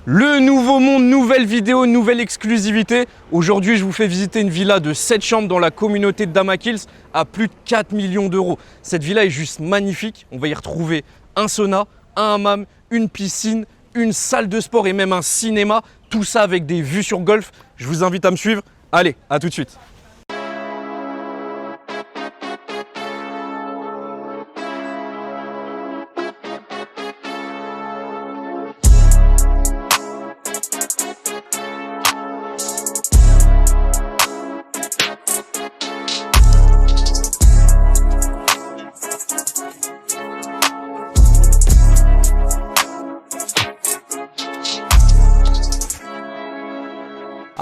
Le nouveau monde, nouvelle vidéo, nouvelle exclusivité. Aujourd'hui, je vous fais visiter une villa de 7 chambres dans la communauté de Damak-Hills à plus de 4 millions d'euros. Cette villa est juste magnifique. On va y retrouver un sauna, un hammam, une piscine, une salle de sport et même un cinéma. Tout ça avec des vues sur golf. Je vous invite à me suivre. Allez, à tout de suite.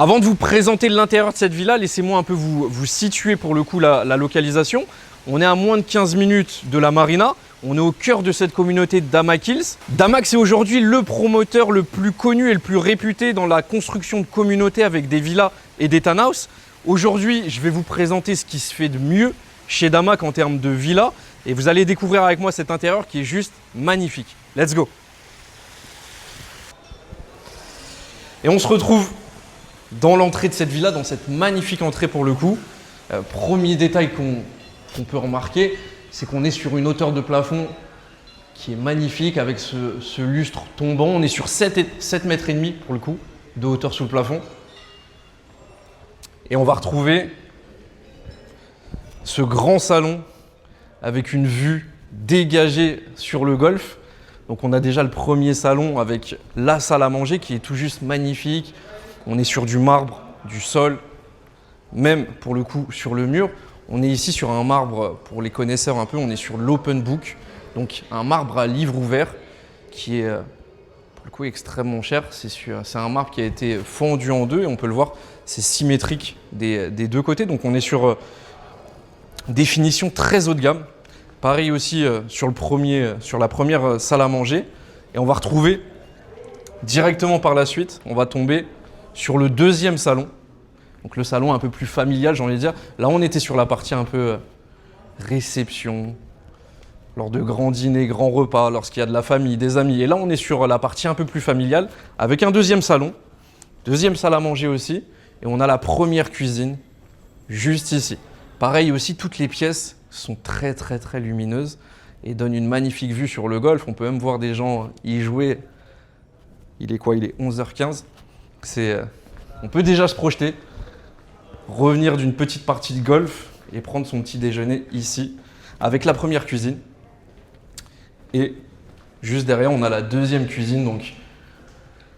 Avant de vous présenter l'intérieur de cette villa, laissez-moi un peu vous situer pour le coup la localisation. On est à moins de 15 minutes de la marina. On est au cœur de cette communauté de Damak-Hills. Damak, c'est aujourd'hui le promoteur le plus connu et le plus réputé dans la construction de communautés avec des villas et des townhouses. Aujourd'hui, je vais vous présenter ce qui se fait de mieux chez Damak en termes de villas. Et vous allez découvrir avec moi cet intérieur qui est juste magnifique. Let's go! Et on se retrouve dans l'entrée de cette villa, dans cette magnifique entrée pour le coup. Premier détail qu'on peut remarquer, c'est qu'on est sur une hauteur de plafond qui est magnifique avec ce lustre tombant. On est sur 7,5 mètres pour le coup de hauteur sous le plafond. Et on va retrouver ce grand salon avec une vue dégagée sur le golf. Donc on a déjà le premier salon avec la salle à manger qui est tout juste magnifique. On est sur du marbre, du sol, même pour le coup sur le mur. On est ici sur un marbre, pour les connaisseurs un peu, on est sur l'open book. Donc un marbre à livre ouvert qui est pour le coup extrêmement cher. C'est un marbre qui a été fendu en deux et on peut le voir, c'est symétrique des deux côtés. Donc on est sur des finitions très haut de gamme. Pareil aussi sur la première salle à manger. Et on va retrouver directement par la suite, on va tomber sur le deuxième salon, donc le salon un peu plus familial, j'ai envie de dire. Là, on était sur la partie un peu réception, lors de grands dîners, grands repas, lorsqu'il y a de la famille, des amis. Et là, on est sur la partie un peu plus familiale, avec un deuxième salon, deuxième salle à manger aussi. Et on a la première cuisine, juste ici. Pareil aussi, toutes les pièces sont très lumineuses et donnent une magnifique vue sur le golf. On peut même voir des gens y jouer. Il est quoi? Il est 11h15. On peut déjà se projeter, revenir d'une petite partie de golf et prendre son petit déjeuner ici avec la première cuisine. Et juste derrière, on a la deuxième cuisine, donc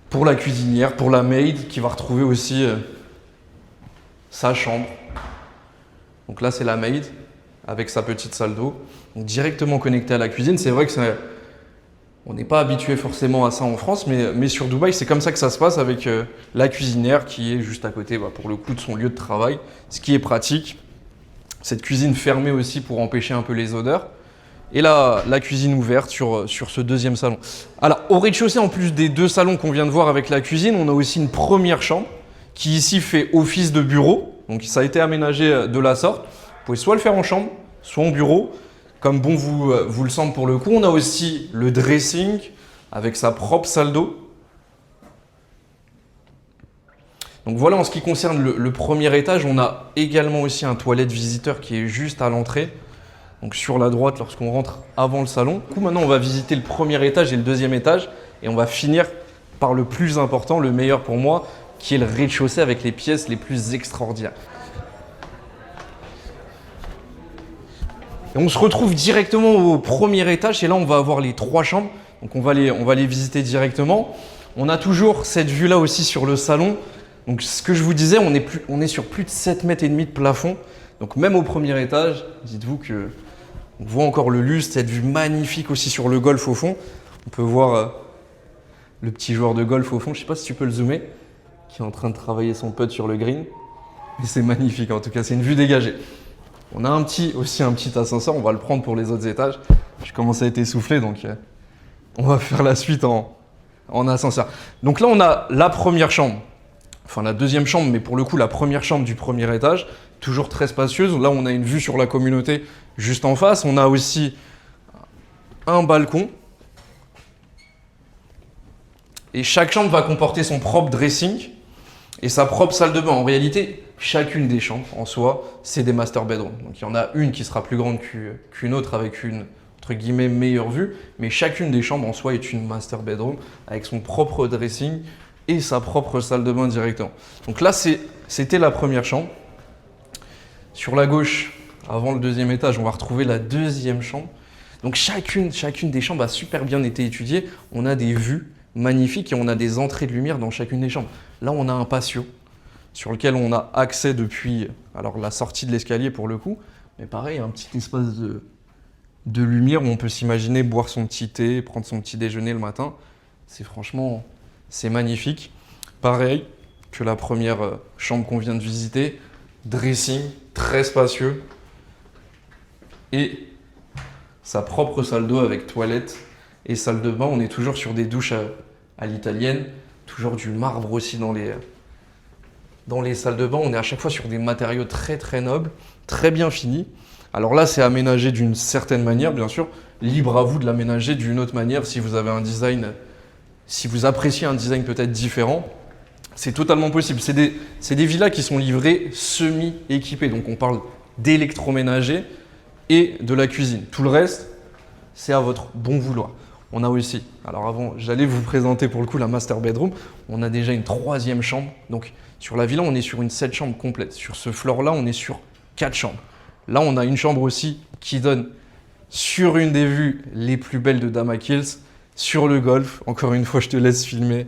pour la cuisinière, pour la maid qui va retrouver aussi sa chambre. Donc là, c'est la maid avec sa petite salle d'eau, donc directement connectée à la cuisine. C'est vrai que on n'est pas habitué forcément à ça en France, mais sur Dubaï, c'est comme ça que ça se passe avec la cuisinière qui est juste à côté, pour le coup, de son lieu de travail, ce qui est pratique. Cette cuisine fermée aussi pour empêcher un peu les odeurs. Et là, la cuisine ouverte sur ce deuxième salon. Alors, au rez-de-chaussée, en plus des deux salons qu'on vient de voir avec la cuisine, on a aussi une première chambre qui ici fait office de bureau. Donc, ça a été aménagé de la sorte. Vous pouvez soit le faire en chambre, soit en bureau, comme bon vous le semble pour le coup. On a aussi le dressing avec sa propre salle d'eau. Donc voilà, en ce qui concerne le premier étage, on a également aussi un toilette visiteur qui est juste à l'entrée. Donc sur la droite lorsqu'on rentre avant le salon. Du coup, maintenant, on va visiter le premier étage et le deuxième étage. Et on va finir par le plus important, le meilleur pour moi, qui est le rez-de-chaussée avec les pièces les plus extraordinaires. Et on se retrouve directement au premier étage et là on va avoir les trois chambres. Donc on va les visiter directement. On a toujours cette vue là aussi sur le salon. Donc ce que je vous disais, on est sur plus de 7,5 mètres de plafond. Donc même au premier étage, dites-vous que on voit encore le lustre, cette vue magnifique aussi sur le golf au fond. On peut voir le petit joueur de golf au fond, je ne sais pas si tu peux le zoomer, qui est en train de travailler son putt sur le green. Mais c'est magnifique en tout cas, c'est une vue dégagée. On a aussi un petit ascenseur, on va le prendre pour les autres étages. Je commence à être essoufflé, donc on va faire la suite en ascenseur. Donc là, on a la première chambre, enfin la deuxième chambre, mais pour le coup, la première chambre du premier étage, toujours très spacieuse. Là, on a une vue sur la communauté juste en face. On a aussi un balcon Et chaque chambre va comporter son propre dressing et sa propre salle de bain. En réalité, chacune des chambres en soi, c'est des master bedrooms. Donc il y en a une qui sera plus grande qu'une autre avec une entre guillemets meilleure vue, mais chacune des chambres en soi est une master bedroom avec son propre dressing et sa propre salle de bain directement. Donc là, c'était la première chambre. Sur la gauche, avant le deuxième étage, on va retrouver la deuxième chambre. Donc chacune des chambres a super bien été étudiée. On a des vues magnifiques et on a des entrées de lumière dans chacune des chambres. Là, on a un patio sur lequel on a accès depuis la sortie de l'escalier pour le coup. Mais pareil, un petit espace de lumière où on peut s'imaginer boire son petit thé, prendre son petit déjeuner le matin. C'est magnifique. Pareil que la première chambre qu'on vient de visiter. Dressing très spacieux et sa propre salle d'eau avec toilette et salle de bain. On est toujours sur des douches à l'italienne, toujours du marbre aussi dans les salles de bain. On est à chaque fois sur des matériaux très très nobles, très bien finis. Alors là, c'est aménagé d'une certaine manière, bien sûr. Libre à vous de l'aménager d'une autre manière si vous avez un design, si vous appréciez un design peut-être différent. C'est totalement possible. C'est des villas qui sont livrées semi-équipées. Donc on parle d'électroménager et de la cuisine. Tout le reste, c'est à votre bon vouloir. On a aussi, alors avant, j'allais vous présenter pour le coup la master bedroom. On a déjà une troisième chambre. Donc sur la villa, on est sur une 7 chambres complète. Sur ce floor-là, on est sur 4 chambres. Là, on a une chambre aussi qui donne sur une des vues les plus belles de Dama Kills, sur le golf. Encore une fois, je te laisse filmer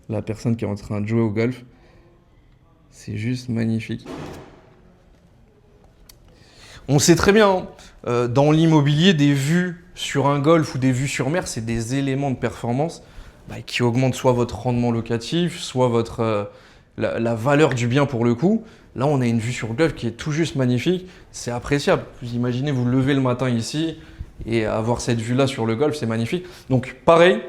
la personne qui est en train de jouer au golf. C'est juste magnifique. On sait très bien, dans l'immobilier, des vues sur un golf ou des vues sur mer, c'est des éléments de performance qui augmentent soit votre rendement locatif, soit la valeur du bien pour le coup. Là, on a une vue sur le golf qui est tout juste magnifique. C'est appréciable. Vous imaginez, vous levez le matin ici et avoir cette vue-là sur le golf, c'est magnifique. Donc, pareil,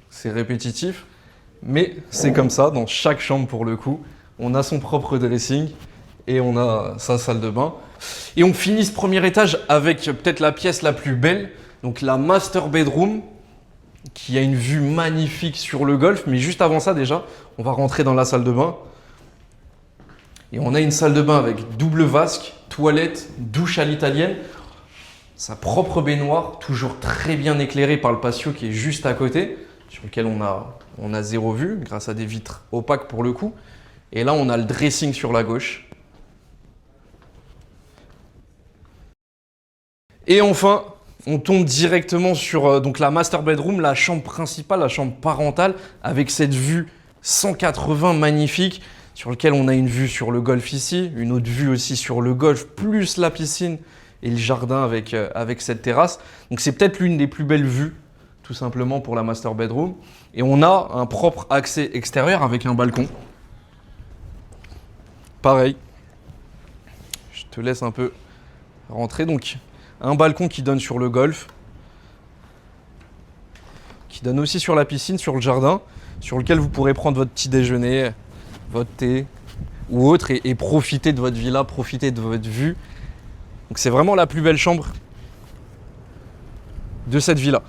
c'est répétitif, mais c'est comme ça dans chaque chambre pour le coup. On a son propre dressing et on a sa salle de bain. Et on finit ce premier étage avec peut-être la pièce la plus belle, donc la master bedroom, qui a une vue magnifique sur le golf. Mais juste avant ça déjà, on va rentrer dans la salle de bain. Et on a une salle de bain avec double vasque, toilette, douche à l'italienne, sa propre baignoire, toujours très bien éclairée par le patio qui est juste à côté, sur lequel on a zéro vue, grâce à des vitres opaques pour le coup. Et là, on a le dressing sur la gauche. Et enfin, on tombe directement sur donc la master bedroom, la chambre principale, la chambre parentale, avec cette vue 180 magnifique, sur laquelle on a une vue sur le golf ici, une autre vue aussi sur le golf, plus la piscine et le jardin avec cette terrasse. Donc c'est peut-être l'une des plus belles vues, tout simplement pour la master bedroom. Et on a un propre accès extérieur avec un balcon. Pareil, je te laisse un peu rentrer. Donc, un balcon qui donne sur le golf, qui donne aussi sur la piscine, sur le jardin, sur lequel vous pourrez prendre votre petit déjeuner, votre thé ou autre et profiter de votre villa, profiter de votre vue. Donc, c'est vraiment la plus belle chambre de cette villa.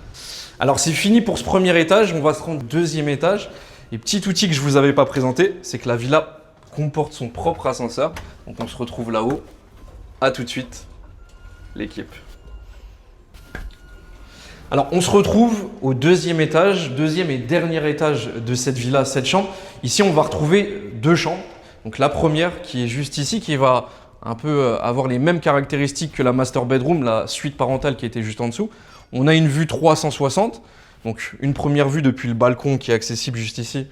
Alors, c'est fini pour ce premier étage. On va se rendre au deuxième étage. Et petit outil que je ne vous avais pas présenté, c'est que la villa comporte son propre ascenseur. Donc on se retrouve là-haut. A tout de suite, l'équipe. Alors on se retrouve au deuxième étage, deuxième et dernier étage de cette villa, cette chambre. Ici on va retrouver deux chambres. Donc la première qui est juste ici, qui va un peu avoir les mêmes caractéristiques que la master bedroom, la suite parentale qui était juste en dessous. On a une vue 360, donc une première vue depuis le balcon qui est accessible juste ici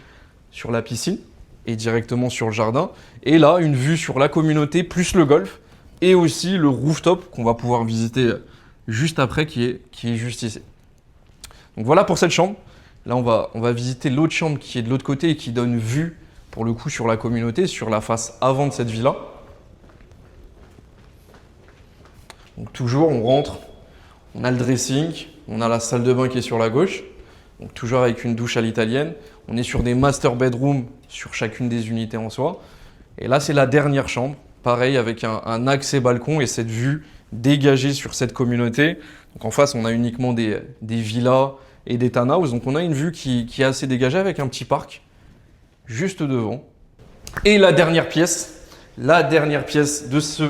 sur la piscine et directement sur le jardin. Et là, une vue sur la communauté plus le golf et aussi le rooftop qu'on va pouvoir visiter juste après qui est juste ici. Donc voilà pour cette chambre. Là, on va visiter l'autre chambre qui est de l'autre côté et qui donne vue pour le coup sur la communauté, sur la face avant de cette villa. Donc toujours, on rentre, on a le dressing, on a la salle de bain qui est sur la gauche. Donc toujours avec une douche à l'italienne. On est sur des master bedrooms sur chacune des unités en soi. Et là, c'est la dernière chambre. Pareil, avec un accès balcon et cette vue dégagé sur cette communauté. Donc en face, on a uniquement des villas et des townhouses. Donc on a une vue qui est assez dégagée avec un petit parc juste devant. Et la dernière pièce de ce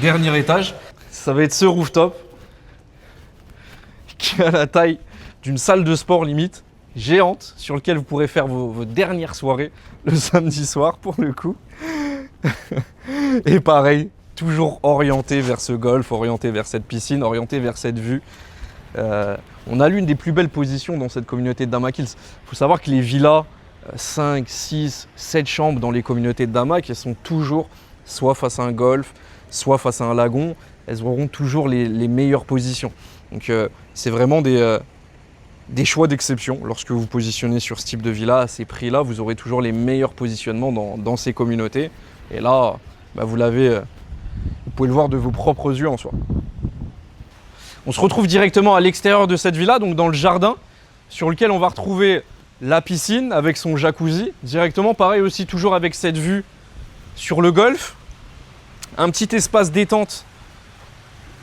dernier étage, ça va être ce rooftop qui a la taille d'une salle de sport limite, géante, sur lequel vous pourrez faire vos dernières soirées le samedi soir pour le coup. Et pareil, toujours orienté vers ce golf, orienté vers cette piscine, orienté vers cette vue. On a l'une des plus belles positions dans cette communauté de Damac Hills. Il faut savoir que les villas 5, 6, 7 chambres dans les communautés de Damac, elles sont toujours soit face à un golf, soit face à un lagon. Elles auront toujours les meilleures positions. Donc c'est vraiment des choix d'exception. Lorsque vous positionnez sur ce type de villa, à ces prix-là, vous aurez toujours les meilleurs positionnements dans ces communautés. Et là, vous pouvez le voir de vos propres yeux en soi. On se retrouve directement à l'extérieur de cette villa, donc dans le jardin, sur lequel on va retrouver la piscine avec son jacuzzi. Directement, pareil aussi, toujours avec cette vue sur le golf. Un petit espace détente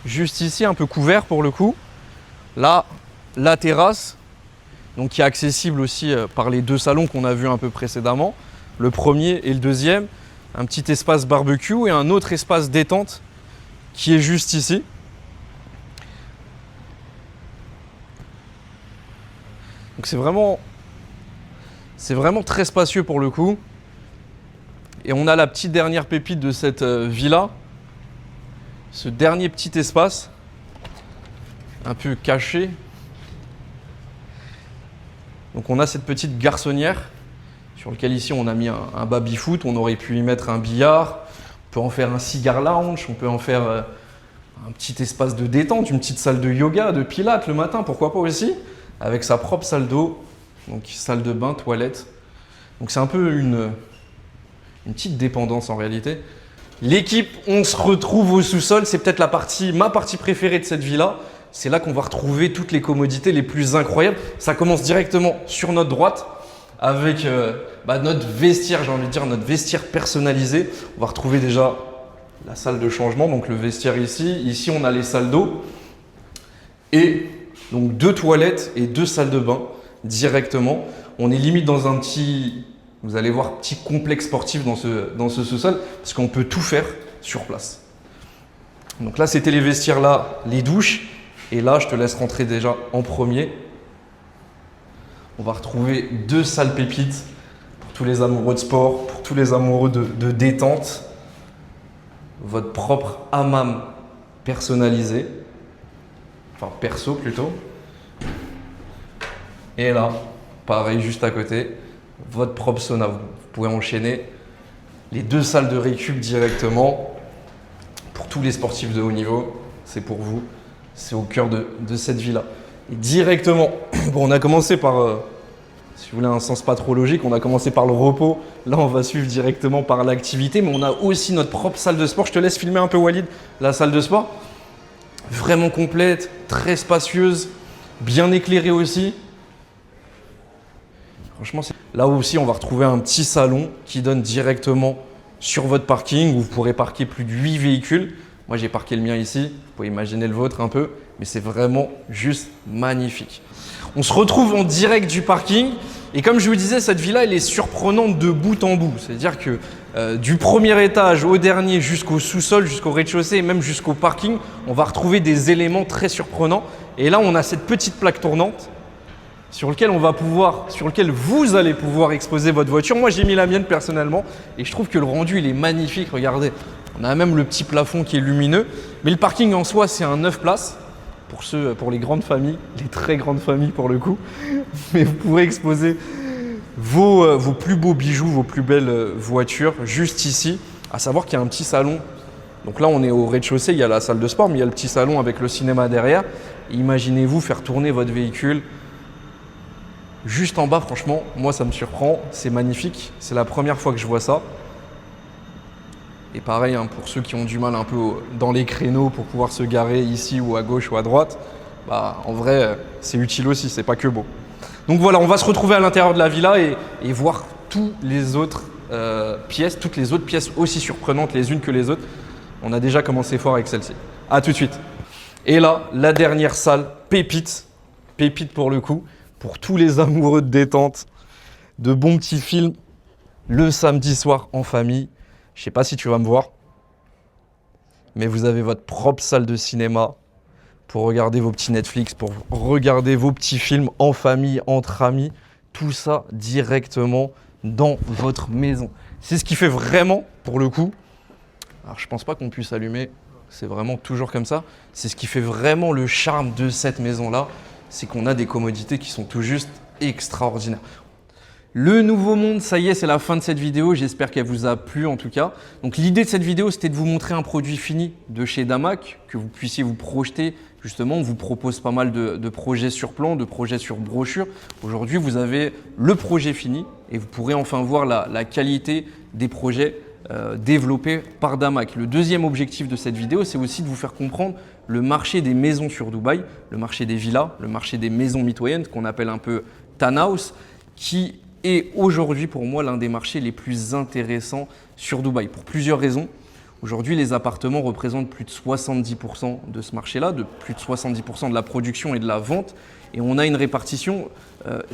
juste ici, un peu couvert pour le coup. Là, la terrasse, donc qui est accessible aussi par les deux salons qu'on a vus un peu précédemment. Le premier et le deuxième. Un petit espace barbecue et un autre espace détente qui est juste ici. Donc c'est vraiment très spacieux pour le coup. Et on a la petite dernière pépite de cette villa. Ce dernier petit espace, un peu caché. Donc on a cette petite garçonnière sur lequel ici on a mis un baby-foot. On aurait pu y mettre un billard. On peut en faire un cigar lounge. On peut en faire un petit espace de détente, une petite salle de yoga, de pilates le matin, pourquoi pas aussi, avec sa propre salle d'eau, donc salle de bain, toilette. Donc c'est un peu une petite dépendance en réalité. L'équipe, on se retrouve au sous-sol, c'est peut-être ma partie préférée de cette villa. C'est là qu'on va retrouver toutes les commodités les plus incroyables. Ça commence directement sur notre droite avec notre vestiaire, j'ai envie de dire notre vestiaire personnalisé. On va retrouver déjà la salle de changement, donc le vestiaire ici. Ici, on a les salles d'eau et donc 2 toilettes et 2 salles de bain directement. On est limite dans un petit, vous allez voir, petit complexe sportif dans ce sous-sol parce qu'on peut tout faire sur place. Donc là, c'était les vestiaires là, les douches. Et là, je te laisse rentrer déjà en premier. On va retrouver 2 salles pépites pour tous les amoureux de sport, pour tous les amoureux de détente. Votre propre hammam personnalisé. Enfin, perso plutôt. Et là, pareil, juste à côté, votre propre sauna. Vous pouvez enchaîner les 2 salles de récup directement. Pour tous les sportifs de haut niveau, c'est pour vous. C'est au cœur de cette villa. Et directement, bon, on a commencé par, si vous voulez un sens pas trop logique, on a commencé par le repos. Là, on va suivre directement par l'activité, mais on a aussi notre propre salle de sport. Je te laisse filmer un peu, Walid, la salle de sport. Vraiment complète, très spacieuse, bien éclairée aussi. Franchement, là aussi, on va retrouver un petit salon qui donne directement sur votre parking où vous pourrez parquer plus de 8 véhicules. Moi, j'ai parqué le mien ici. Vous pouvez imaginer le vôtre un peu, mais c'est vraiment juste magnifique. On se retrouve en direct du parking. Et comme je vous disais, cette villa, elle est surprenante de bout en bout. C'est-à-dire que du premier étage au dernier jusqu'au sous-sol, jusqu'au rez-de-chaussée et même jusqu'au parking, on va retrouver des éléments très surprenants. Et là, on a cette petite plaque tournante sur lequel vous allez pouvoir exposer votre voiture. Moi, j'ai mis la mienne personnellement et je trouve que le rendu, il est magnifique. Regardez, on a même le petit plafond qui est lumineux. Mais le parking en soi, c'est un 9 places pour les grandes familles, les très grandes familles pour le coup. Mais vous pourrez exposer vos plus beaux bijoux, vos plus belles voitures juste ici. À savoir qu'il y a un petit salon. Donc là, on est au rez-de-chaussée, il y a la salle de sport, mais il y a le petit salon avec le cinéma derrière. Imaginez-vous faire tourner votre véhicule juste en bas. Franchement, moi, ça me surprend. C'est magnifique. C'est la première fois que je vois ça. Et pareil, hein, pour ceux qui ont du mal un peu dans les créneaux pour pouvoir se garer ici ou à gauche ou à droite, en vrai, c'est utile aussi, c'est pas que beau. Donc voilà, on va se retrouver à l'intérieur de la villa et voir toutes les autres pièces aussi surprenantes les unes que les autres. On a déjà commencé fort avec celle-ci. À tout de suite. Et là, la dernière salle, pépite. Pépite pour le coup, pour tous les amoureux de détente, de bons petits films, le samedi soir en famille. Je sais pas si tu vas me voir, mais vous avez votre propre salle de cinéma pour regarder vos petits Netflix, pour regarder vos petits films en famille, entre amis. Tout ça directement dans votre maison. C'est ce qui fait vraiment, pour le coup, alors je pense pas qu'on puisse allumer, c'est vraiment toujours comme ça. C'est ce qui fait vraiment le charme de cette maison-là, c'est qu'on a des commodités qui sont tout juste extraordinaires. Le nouveau monde, ça y est, c'est la fin de cette vidéo. J'espère qu'elle vous a plu en tout cas. Donc l'idée de cette vidéo, c'était de vous montrer un produit fini de chez Damac, que vous puissiez vous projeter. Justement, on vous propose pas mal de projets sur plan, de projets sur brochure. Aujourd'hui, vous avez le projet fini et vous pourrez enfin voir la qualité des projets développés par Damac. Le deuxième objectif de cette vidéo, c'est aussi de vous faire comprendre le marché des maisons sur Dubaï, le marché des villas, le marché des maisons mitoyennes qu'on appelle un peu townhouse, qui est aujourd'hui pour moi l'un des marchés les plus intéressants sur Dubaï pour plusieurs raisons. Aujourd'hui, les appartements représentent plus de 70% de ce marché-là, de plus de 70% de la production et de la vente. Et on a une répartition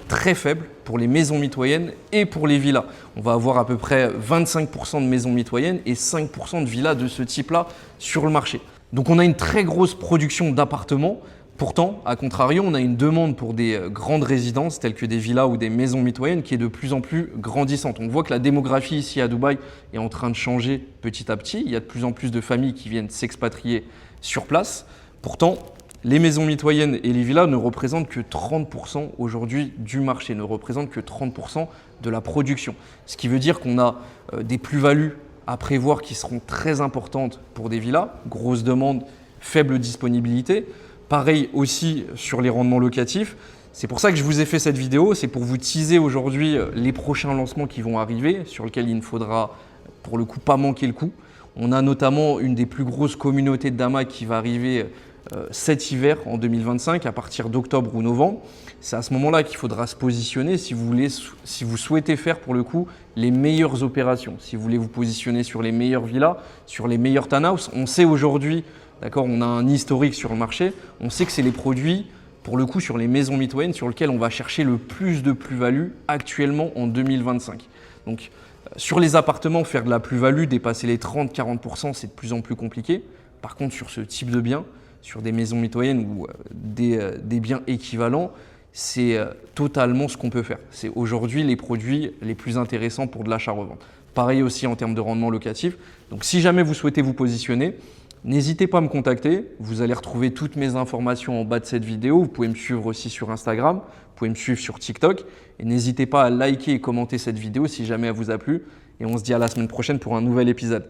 très faible pour les maisons mitoyennes et pour les villas. On va avoir à peu près 25% de maisons mitoyennes et 5% de villas de ce type-là sur le marché. Donc on a une très grosse production d'appartements. Pourtant, à contrario, on a une demande pour des grandes résidences telles que des villas ou des maisons mitoyennes qui est de plus en plus grandissante. On voit que la démographie ici à Dubaï est en train de changer petit à petit. Il y a de plus en plus de familles qui viennent s'expatrier sur place. Pourtant, les maisons mitoyennes et les villas ne représentent que 30% aujourd'hui du marché, ne représentent que 30% de la production. Ce qui veut dire qu'on a des plus-values à prévoir qui seront très importantes pour des villas, grosse demande, faible disponibilité. Pareil aussi sur les rendements locatifs. C'est pour ça que je vous ai fait cette vidéo, c'est pour vous teaser aujourd'hui les prochains lancements qui vont arriver, sur lesquels il ne faudra pour le coup pas manquer le coup. On a notamment une des plus grosses communautés de Damac qui va arriver cet hiver en 2025 à partir d'octobre ou novembre. C'est à ce moment-là qu'il faudra se positionner si vous souhaitez faire pour le coup les meilleures opérations, si vous voulez vous positionner sur les meilleures villas, sur les meilleurs townhouses. On sait aujourd'hui, d'accord, on a un historique sur le marché, on sait que c'est les produits pour le coup sur les maisons mitoyennes sur lesquels on va chercher le plus de plus-value actuellement en 2025. Donc sur les appartements, faire de la plus-value, dépasser les 30-40%, c'est de plus en plus compliqué. Par contre, sur ce type de biens, sur des maisons mitoyennes ou des biens équivalents, c'est totalement ce qu'on peut faire. C'est aujourd'hui les produits les plus intéressants pour de l'achat-revente. Pareil aussi en termes de rendement locatif. Donc si jamais vous souhaitez vous positionner, n'hésitez pas à me contacter. Vous allez retrouver toutes mes informations en bas de cette vidéo. Vous pouvez me suivre aussi sur Instagram, vous pouvez me suivre sur TikTok. Et n'hésitez pas à liker et commenter cette vidéo si jamais elle vous a plu. Et on se dit à la semaine prochaine pour un nouvel épisode.